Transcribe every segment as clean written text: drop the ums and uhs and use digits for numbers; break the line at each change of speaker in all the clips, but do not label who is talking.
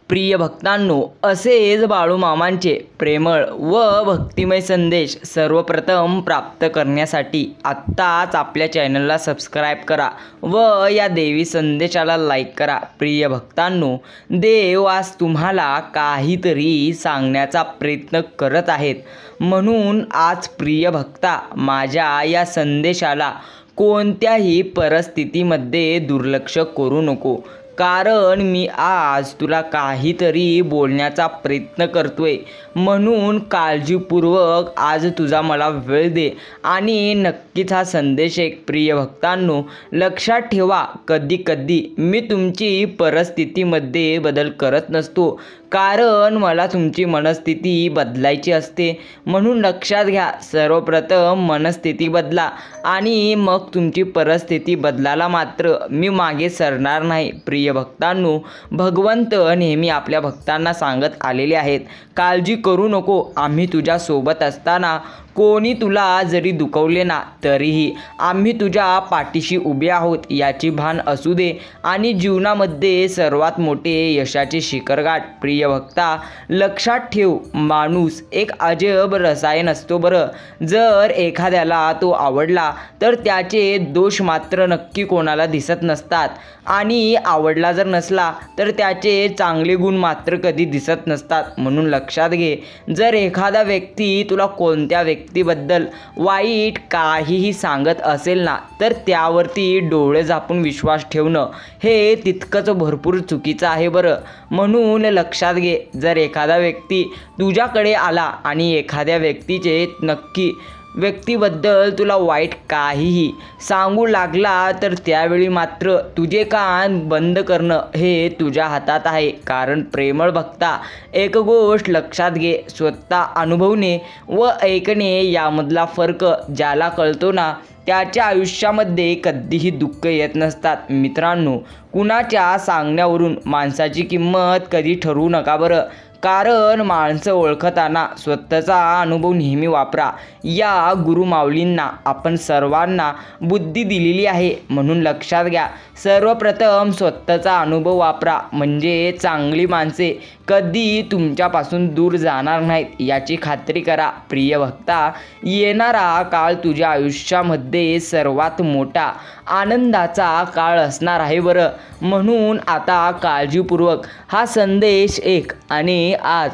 प्रिय भक्तांनो, असेच बाळूमामांचे प्रेमळ व भक्तिमय संदेश सर्वप्रथम प्राप्त करण्यासाठी आत्ताच आपल्या चॅनलला सबस्क्राईब करा व या देवी संदेशाला लाईक करा। प्रिय भक्तांनो, देव आज तुम्हाला काहीतरी सांगण्याचा प्रयत्न करत आहेत, म्हणून आज प्रिय भक्ता, माझ्या या संदेशाला कोणत्याही परिस्थितीमध्ये दुर्लक्ष करू नको, कारण मी आज तुला काहीतरी बोलण्याचा प्रयत्न करतोय, म्हणून काळजीपूर्वक आज तुझा मला वेळ दे आणि नक्कीच हा संदेश एक। प्रिय भक्तांनो, लक्षात ठेवा, कधी कधी मी तुमची परिस्थितीमध्ये बदल करत नसतो, कारण मला तुमची मनस्थिती बदलायची असते। म्हणून लक्षात घ्या, सर्वप्रथम मनस्थिती बदला आणि मग तुमची परिस्थिती बदलायला मात्र मी मागे सरणार नाही। प्रिय भक्तांनो, भगवंत नेहमी आपल्या भक्तांना सांगत आलेले आहेत, काळजी करू नको, आम्ही तुझ्या सोबत असताना कोणी तुला जरी दुखवले ना तरीही आम्ही तुझ्या पाठीशी उभे आहोत, याची भान असू दे आणि जीवनामध्ये सर्वात मोठे यशाचे शिखर गाठ। प्रिय भक्ता, लक्षात ठेव, माणूस एक अजब रसायन असतो बरं। जर एखाद्याला तो आवडला तर त्याचे दोष मात्र नक्की कोणाला दिसत नसतात, आणि आवडला जर नसला तर त्याचे चांगले गुण मात्र कधी दिसत नसतात। म्हणून लक्षात घे, जर एखादा व्यक्ती तुला कोणत्या व्यक्तीबद्दल वाईट काहीही सांगत असेल ना, तर त्यावरती डोळे झाकून विश्वास ठेवणं हे तितकंच भरपूर चुकीचं आहे बरं। म्हणून लक्षात घे, जर एखादा व्यक्ती तुझ्याकडे आला आणि एखाद्या व्यक्तीबद्दल तुला वाईट काहीही सांगू लागला, तर त्यावेळी मात्र तुझे कान बंद करणं हे तुझ्या हातात आहे। कारण प्रेमळ भक्ता, एक गोष्ट लक्षात घे, स्वतः अनुभवणे व ऐकणे यामधला फरक ज्याला कळतो ना, त्याच्या आयुष्यामध्ये कधीही दुःख येत नसतात। मित्रांनो, कुणाच्या सांगण्यावरून माणसाची किंमत कधी ठरवू नका बरं, कारण माणसं ओळखताना स्वतःचा अनुभव नेहमी वापरा। या गुरुमाऊलींना आपण सर्वांना बुद्धी दिलेली आहे, म्हणून लक्षात घ्या, सर्वप्रथम स्वतःचा अनुभव वापरा, म्हणजे चांगली माणसे कधी तुमच्यापासून दूर जाणार नाहीत, याची खात्री करा। प्रिय भक्ता, येणारा काळ तुझ्या आयुष्यामध्ये सर्वात मोठा आनंदाचा काळ असणार आहे बरं। म्हणून आता काळजीपूर्वक हा संदेश ऐक आणि आज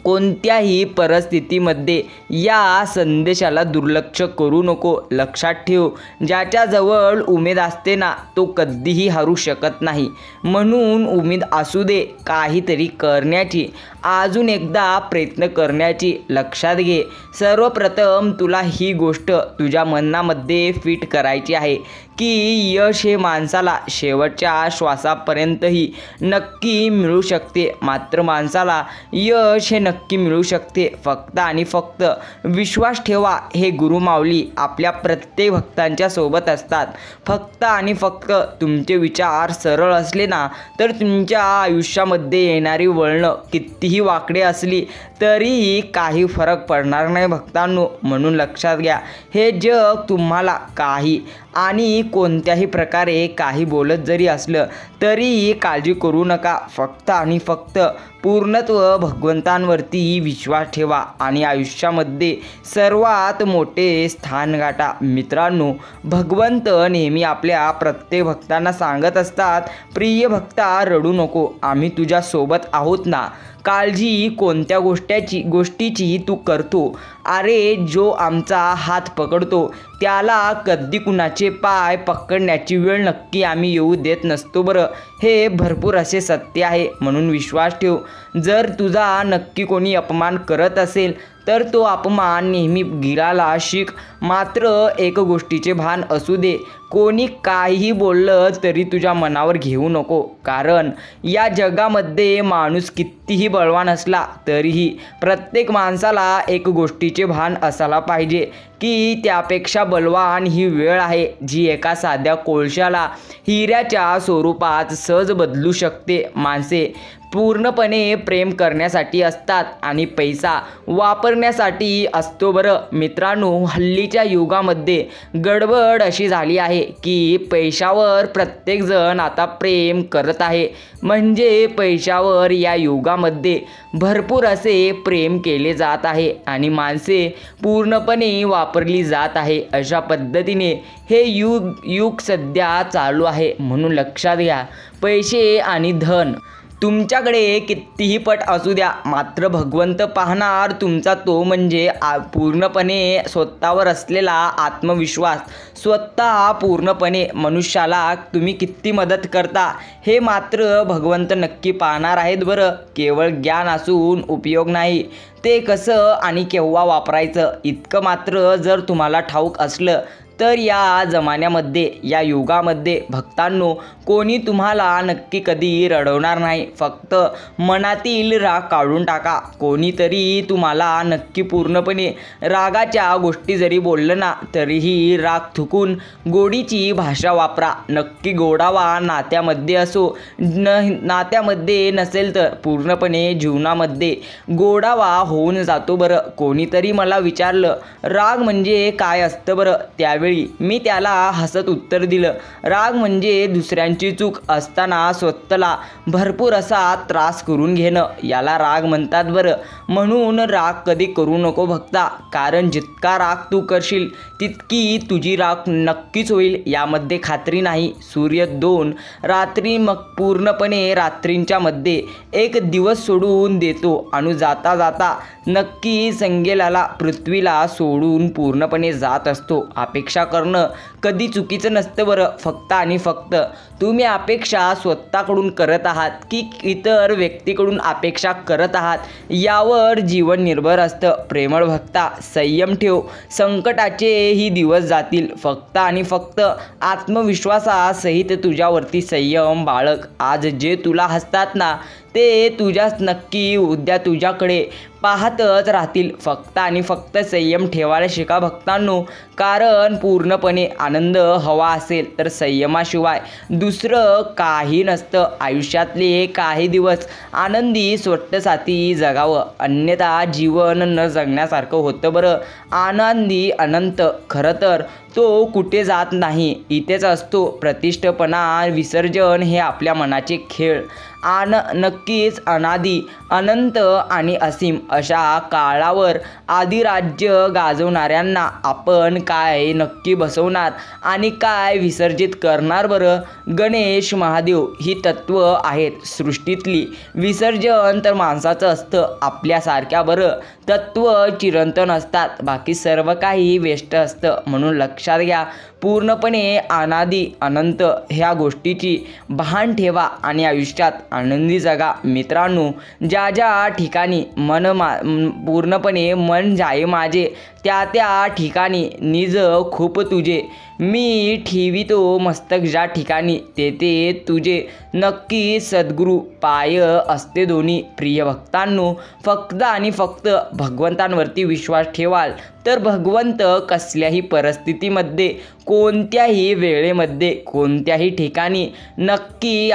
कोणत्याही परिस्थितीमध्ये या संदेशाला दुर्लक्ष करू नको। लक्षात ठेव, ज्याच्याजवळ उमेद असते ना, तो कधीही हरू शकत नाही, म्हणून उमेद असू दे काहीतरी करण्याची, अजून एकदा प्रयत्न करण्याची। लक्षात घे, सर्वप्रथम तुला ही गोष्ट तुझ्या मनामध्ये फिट करायची आहे की यश हे माणसाला शेवटच्या श्वासापर्यंतही नक्की मिळू शकते, मात्र माणसाला यश हे नक्की मिळू शकते फक्त आणि फक्त विश्वास ठेवा। हे गुरुमाऊली आपल्या प्रत्येक भक्तांच्या सोबत असतात। फक्त आणि फक्त तुमचे विचार सरळ असले ना, तर तुमच्या आयुष्यामध्ये येणारी वळणं कितीही वाकडे असली तरीही काही फरक पडणार नाही भक्तांनो। म्हणून लक्षात घ्या, हे जग तुम्हाला काही आणि कोणत्याही प्रकारे काही बोलत जरी असलं तरीही काळजी करू नका, फक्त आणि फक्त पूर्णत्व भगवंतांवरती विश्वास ठेवा आणि आयुष्यामध्ये सर्वात मोठे स्थान गाठा। मित्रांनो, भगवंत नेहमी आपल्या प्रत्येक भक्तांना सांगत असतात, प्रिय भक्ता, रडू नको, आम्ही तुझ्या सोबत आहोत ना। काळजी कोणत्या गोष्टीची तू करतो? अरे, जो आमचा हात पकडतो त्याला कधी कुणाचे पाय पकडण्याची वेळ नक्की आम्ही येऊ देत नसतो बरं। हे भरपूर असे सत्य आहे, म्हणून विश्वास ठेव, जर तुझा नक्की कोणी अपमान करत असेल तर तो अपमान नेहमी गिराला शिक, मात्र एक गोष्टीचे भान असू दे, कोणी काहीही बोललं तरी तुझ्या मनावर घेऊ नको, कारण या जगामध्ये माणूस कितीही बळवान असला तरीही प्रत्येक माणसाला एक गोष्टीचे भान असायला पाहिजे की त्यापेक्षा बलवान ही वेळ आहे, जी एका साध्या कोळशाला हिऱ्याच्या स्वरूपात सहज बदलू शकते। माणसे पूर्णपणे प्रेम करण्यासाठी असतात आणि पैसा वापरण्यासाठी असतो बरं। मित्रांनो, हल्लीच्या युगामध्ये गडबड अशी झाली आहे आहे की पैशावर प्रत्येकजण आता प्रेम करत आहे. म्हणजे पैशावर या युगामध्ये भरपूर असे प्रेम केले जात आहे आणि माणसे पूर्णपणे वापरली जात आहे. अशा पद्धतीने हे युग सध्या चालू आहे. म्हणून लक्षात घ्या, पैसे आणि धन तुमच्याकडे कितीही पट असू द्या, मात्र भगवंत पाहणार तुमचा तो म्हणजे पूर्णपणे स्वतःवर असलेला आत्मविश्वास. स्वतः पूर्णपणे मनुष्याला तुम्ही किती मदत करता हे मात्र भगवंत नक्की पाहणार आहेत बरं. केवळ ज्ञान असून उपयोग नाही, ते कसं आणि केव्हा वापरायचं इतकं मात्र जर तुम्हाला ठाऊक असलं तर या जमान्यामध्ये, या युगामध्ये भक्तांनो, कोणी तुम्हाला नक्की कधी रडवणार नाही. फक्त मनातील राग काढून टाका. कोणीतरी तुम्हाला नक्की पूर्णपणे रागाच्या गोष्टी जरी बोललं ना, तरीही राग थुकून गोडीची भाषा वापरा. नक्की गोडावा नात्यामध्ये असो, नात्यामध्ये नसेल तर पूर्णपणे जीवनामध्ये गोडावा होऊन जातो बरं. कोणीतरी मला विचारलं, राग म्हणजे काय असतं बरं? त्यावेळी मी त्याला हसत उत्तर दिलं, राग म्हणजे दुसऱ्यांची चूक असताना स्वतःला भरपूर असा त्रास करून घेणं, याला राग म्हणतात बरं. म्हणून राग कधी करू नको भक्ता, कारण जितका राग तू करशील तितकी तुझी राग नक्कीच होईल, यामध्ये खात्री नाही. सूर्य 2 रात्री मग पूर्णपणे रात्रींच्या मध्ये एक दिवस सोडून देतो आणि जाता जाता नक्की संगेलाला पृथ्वीला सोडून पूर्णपणे जात असतो. अपेक्षा करणं कधी चुकीचं नसतं बरं. फक्त आणि फक्त तुम्ही अपेक्षा स्वतःकडून करत आहात की इतर व्यक्तीकडून अपेक्षा करत आहात, यावर जीवन निर्भर असतं. प्रेमळ भक्ता, संयम ठेव. संकटाचेही दिवस जातील. फक्त आणि फक्त आत्मविश्वासासहित तुझ्यावरती संयम बाळग. आज जे तुला हसतात ना, ते तुझ्याच नक्की उद्या तुझ्याकडे पाहतच राहतील. फक्त आणि फक्त संयम ठेवायला शिका भक्तांनो, कारण पूर्णपणे आनंद हवा असेल तर संयमाशिवाय दुसरं काही नसतं. आयुष्यातले काही दिवस आनंदी स्वतःसाठी जगावं, अन्यथा जीवन न जगण्यासारखं होतं बरं. आनंदी अनंत खरं तर तो कुठे जात नाही, इथेच असतो. प्रतिष्ठपणा विसर्जन हे आपल्या मनाचे खेळ. नक्कीच अनादी अनंत आणि असीम अशा काळावर आदिराज्य गाजवणाऱ्यांना आपण काय नक्की बसवणार आणि काय विसर्जित करणार बरं? गणेश महादेव ही तत्व आहेत सृष्टीतली. विसर्जन तर माणसाचं असतं, आपल्यासारख्या बरं. तत्व चिरंतन असतात, बाकी सर्व काही वेष्ट असतं. म्हणून लक्षात घ्या, पूर्णपणे अनादी अनंत ह्या गोष्टीची भान ठेवा आणि आयुष्यात आनंदी जगा. मित्रांनो, ज्या ज्या ठिकाणी पूर्णपणे मन जाये माझे, त्या त्या ठिकाणी निज खूप तुझे. मी ठेवितो मस्तक ज्या ठिकाणी, तेथे तुझे नक्की सद्गुरू पाय असते दोन्ही. प्रिय भक्तांनो, फक्त आणि फक्त भगवंतांवरती विश्वास ठेवाल तर भगवंत कसल्याही परिस्थितीमध्ये, कोणत्याही वेळेमध्ये, कोणत्याही ठिकाणी नक्की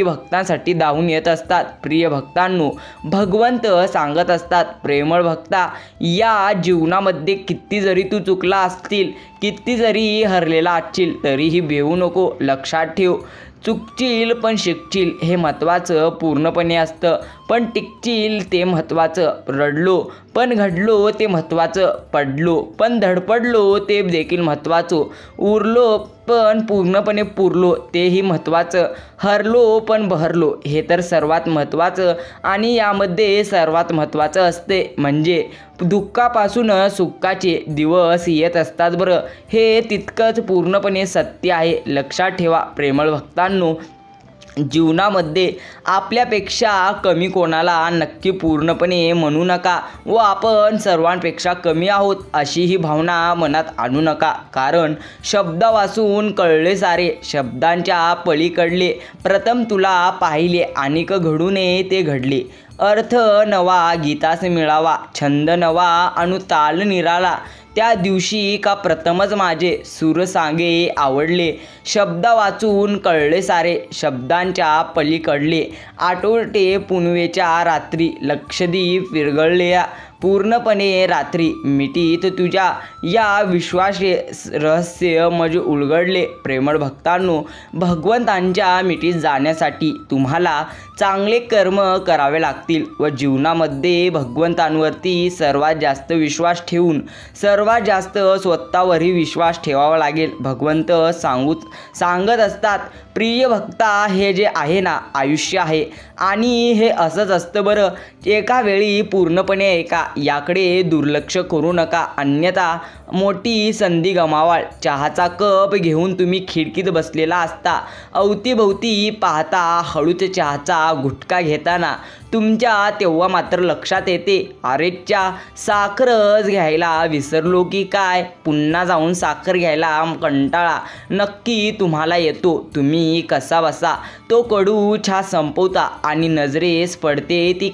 भक्तांसाठी धावून येत असतात. प्रिय भक्तांनो, भगवंत सांगत असतात, प्रेमळ भक्ता, या जीवनामध्ये किती जरी तू चुकला असतील, किती जरी हरलेला असशील, तरीही भेऊ नको. लक्षात ठेव, चुकशील पण शिकशील हे महत्त्वाचं पूर्णपणे असतं, पण टिकशील ते महत्त्वाचं. रडलो पण घडलो ते महत्त्वाचं, पडलो पण धडपडलो ते देखील महत्त्वाचं, उरलो पण पूर्णपणे पुरलो तेही महत्त्वाचं, हरलो पण बहरलो हे तर सर्वात महत्त्वाचं. आणि यामध्ये सर्वात महत्त्वाचं असते म्हणजे दुःखापासून सुखाचे दिवस येत असतात बरं. हे तितकंच पूर्णपणे सत्य आहे. लक्षात ठेवा प्रेमळ भक्तांनो, जीवनामध्ये आपल्यापेक्षा कमी कोणाला नक्की पूर्णपणे म्हणू नका व आपण सर्वांपेक्षा कमी आहोत अशी ही भावना मनात आणू नका. कारण शब्द वाचून कळले सारे, शब्दांच्या पलीकडले प्रथम तुला पाहिले अनेक घडू नये ते घडले. अर्थ नवा गीतास मिळावा, छंद नवा अनुताल निराला, त्या दिवशी का प्रथमच माझे सूर सांगे आवडले. शब्द वाचून कळले सारे, शब्दांच्या पलीकडले आठवटे पुनवेच्या रात्री, लक्षद्वीप विरघळल्या पूर्णपणे रात्री मिटीत तुझ्या या विश्वास रहस्य म्हणजे उलगडले. प्रेमळ भक्तांनो, भगवंतांच्या मिटीत जाण्यासाठी तुम्हाला चांगले कर्म करावे लागतील व जीवनामध्ये भगवंतांवरती सर्वात जास्त विश्वास ठेवून सर्वात जास्त स्वतःवरही विश्वास ठेवावा लागेल. भगवंत सांगत असतात, प्रिय भक्ता, हे जे आहे ना आयुष्य आहे आणि हे असंच असतं बरं. एका वेळी पूर्णपणे ऐका, याकडे दुर्लक्ष करू नका, अन्यथा मोठी संधी गमावाल. चहाचा कप घेऊन तुम्ही खिडकीत बसलेला असता, अवतीभोवती पाहता हळूच चहाचा गुटखा घेताना तुमच्या तेव्हा मात्र लक्षात येते, अरेच्या, साखरच घ्यायला विसरलो की काय. पुन्हा जाऊन साखर घ्यायला कंटाळा नक्की तुम्हाला येतो. तुम्ही कसा बसा तो कडू चहा संपवता आणि नजरेस पडते ती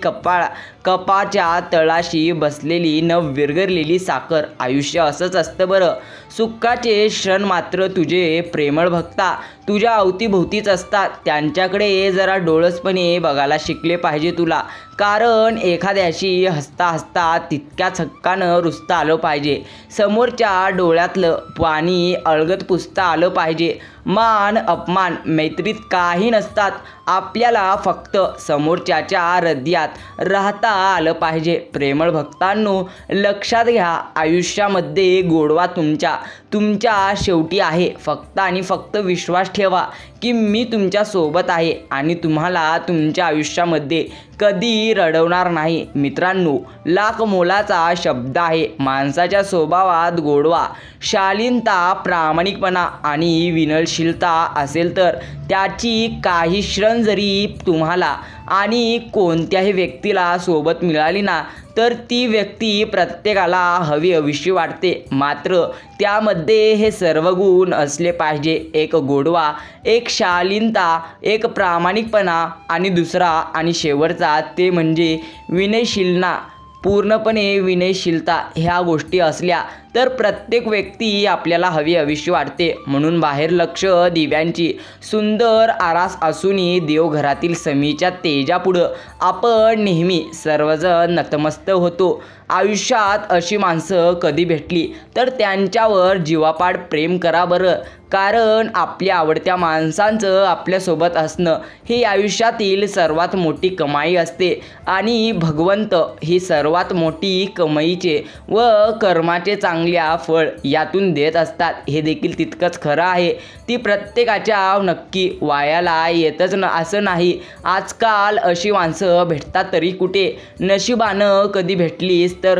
कपाच्या तळाशी बसलेली न विरघळलेली साखर. आयुष्य असंच असतं बरं. सुखाचे क्षण मात्र तुझे प्रेमळ भक्ता तुझ्या अवतीभोवतीच असतात. त्यांच्याकडे जरा डोळसपणे बघायला शिकले पाहिजे तुला, कारण एखाद्याशी हसता हसता तितक्याच हक्कानं रुसता आलं पाहिजे. समोरच्या डोळ्यातलं पाणी अलगद पुसता आलं पाहिजे. मान अपमान मैत्रीत काही नसतात. आपल्याला फक्त समोरच्याच्या हृदयात राहता आलं पाहिजे. प्रेमळ भक्तांनो, लक्षात घ्या, आयुष्यामध्ये गोडवा तुमच्या शेवटी आहे. फक्त आणि फक्त विश्वास ठेवा की मी तुमच्या सोबत आहे आणि तुम्हाला तुमच्या आयुष्यामध्ये कधी रडवणार नाही. मित्रांनो, लाख मोलाचा शब्द आहे. माणसाच्या स्वभावात गोडवा, शालीनता, प्रामाणिकपणा आणि विनयशीलता असेल तर त्याची काही क्षण जरी तुम्हाला आणि कोणत्याही व्यक्तीला सोबत मिळाली ना, तर ती व्यक्ती प्रत्येकाला हवीहवीशी वाटते. मात्र त्यामध्ये हे सर्व गुण असले पाहिजे. एक गोडवा, एक शालीनता, एक प्रामाणिकपणा आणि दुसरा आणि शेवटचा ते म्हणजे विनयशीलता. पूर्णपणे विनयशीलता ह्या गोष्टी असल्या तर प्रत्येक व्यक्ती आपल्याला हवीहवीशी वाटते. म्हणून बाहेर लक्ष दिव्यांची सुंदर आरास असूनही देवघरातील समीच्या तेजापुढं आपण नेहमी सर्वजण नतमस्तक होतो. आयुष्यात अशी माणसं कधी भेटली तर त्यांच्यावर जीवापाड प्रेम करा बरं, कारण आपल्या आवडत्या माणसांचं आपल्यासोबत असणं ही आयुष्यातील सर्वात मोठी कमाई असते आणि भगवंत ही सर्वात मोठी कमाईचे व कर्माचे चांगल्या फळ यातून देत असतात. हे देखील तितकंच खरं आहे. ती प्रत्येकाच्या नक्की वायाला येतच असं नाही. आजकाल अशी माणसं भेटतात तरी कुठे. नशिबानं कधी भेटलीस तर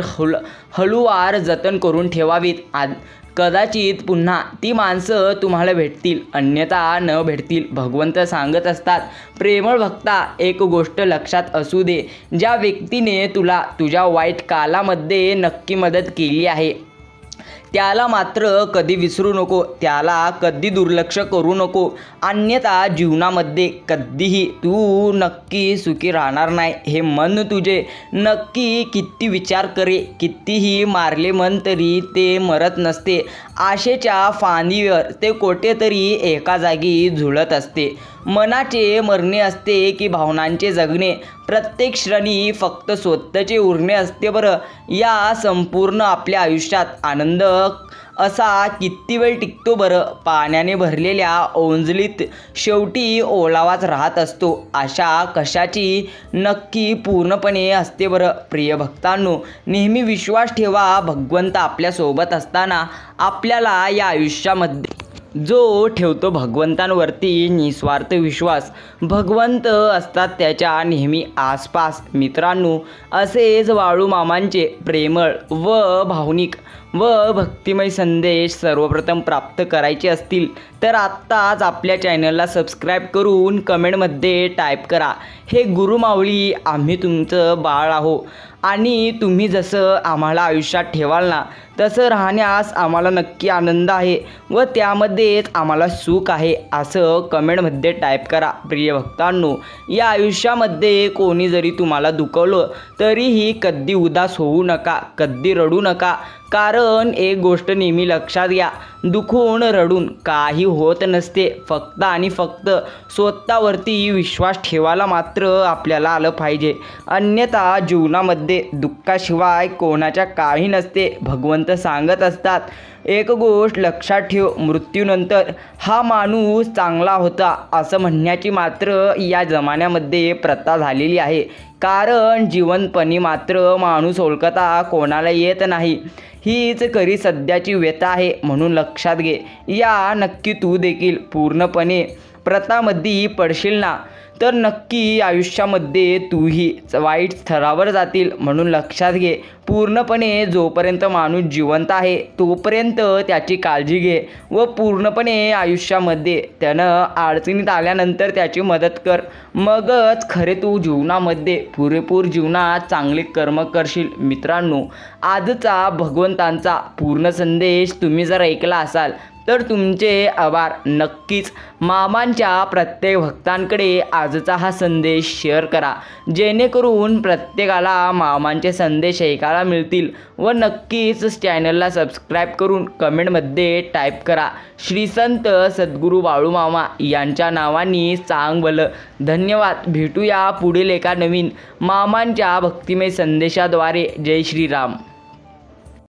हळूवार जतन करून ठेवावीत. कदाचित पुन्हा ती माणसं तुम्हाला भेटतील, अन्यथा न भेटतील. भगवंत सांगत असतात, प्रेमळ भक्ता, एक गोष्ट लक्षात असू दे, ज्या व्यक्तीने तुला तुझ्या वाईट कालामध्ये नक्की मदत केली आहे त्याला मात्र कधी विसरू नको, त्याला कधी दुर्लक्ष करू नको, अन्यथा जीवनामध्ये कधीही तू नक्की सुखी राहणार नाही. हे मन तुझे नक्की किती विचार करे, कितीही मारले मन तरी ते मरत नसते. आशेच्या फांदीवर ते कोठेतरी एका जागी झुलत असते. मनाचे मरणे असते की भावनांचे जगणे. प्रत्येक क्षणी फक्त स्वतःचे उरणे असते बरं. या संपूर्ण आपल्या आयुष्यात आनंद असा किती वेळ टिकतो बरं. पाण्याने भरलेल्या ओंजळीत शेवटी ओलावाच राहत असतो. आशा कशाची नक्की पूर्णपणे असते बरं. प्रिय भक्तांनो, नेहमी विश्वास ठेवा, भगवंत आपल्यासोबत असताना आपल्याला या आयुष्यामध्ये जो ठेवतो भगवंतांवरती निस्वार्थ विश्वास, भगवंत असतात त्याच्या नेहमी आसपास. मित्रांनो, असेच वाळू मामांचे प्रेमळ व भावनिक व भक्तिमय संदेश सर्वप्रथम प्राप्त करायचे असतील तर आत्ताच आपल्या चॅनलला सबस्क्राईब करून कमेंटमध्ये टाईप करा, हे गुरुमाऊली, आम्ही तुमचं बाळ आहो आणि तुम्ही जसं आम्हाला आयुष्यात ठेवाल ना तसं राहण्यास आम्हाला नक्की आनंद आहे व त्यामध्येच आम्हाला सुख आहे, असं कमेंटमध्ये टाईप करा. प्रिय भक्तांनो, या आयुष्यामध्ये कोणी जरी तुम्हाला दुखवलं तरीही कधी उदास होऊ नका, कधी रडू नका, कारण एक गोष्ट नेहमी लक्षात घ्या, दुखून रडून काही होत नसते. फक्त आणि फक्त स्वतःवरती विश्वास ठेवायला मात्र आपल्याला आलं पाहिजे. अन्यथा जीवनामध्ये दुःखाशिवाय कोणाच्या काही नसते. भगवंत सांगत असतात, एक गोष्ट लक्षात ठेव, मृत्यूनंतर हा माणूस चांगला होता असं म्हणण्याची मात्र या जमान्यामध्ये प्रथा झालेली आहे. कारण जिवंतपणी मात्र माणूस ओळखता कोणाला येत नाही. हीच खरी सध्याची व्यथा आहे. म्हणून लक्षात घे, या नक्की तू देखील पूर्णपणे प्रथामध्ये पडशील ना, तर नक्की आयुष्यामध्ये तूही वाईट स्तरावर जातील. म्हणून लक्षात घे, पूर्णपणे जोपर्यंत माणूस जिवंत आहे तोपर्यंत त्याची काळजी घे व पूर्णपणे आयुष्यामध्ये त्यानं अडचणीत आल्यानंतर त्याची मदत कर. मगच खरे तू जीवनामध्ये पुरेपूर जीवनात चांगले कर्म करशील. मित्रांनो, आजचा भगवंतांचा पूर्ण संदेश तुम्ही जर ऐकला असाल तर तुमचे आभार. नक्कीच मामांच्या प्रत्येक भक्तांकडे आजचा हा संदेश शेअर करा, जेणेकरून प्रत्येकाला मामांचे संदेश ऐकायला मिळतील. व नक्कीच चॅनलला सबस्क्राईब करून कमेंटमध्ये टाईप करा, श्री संत सद्गुरू बाळूमामा यांच्या नावाने सांग भलं. धन्यवाद. भेटूया पुढील एका नवीन मामांच्या भक्तिमय संदेशाद्वारे. जय श्रीराम.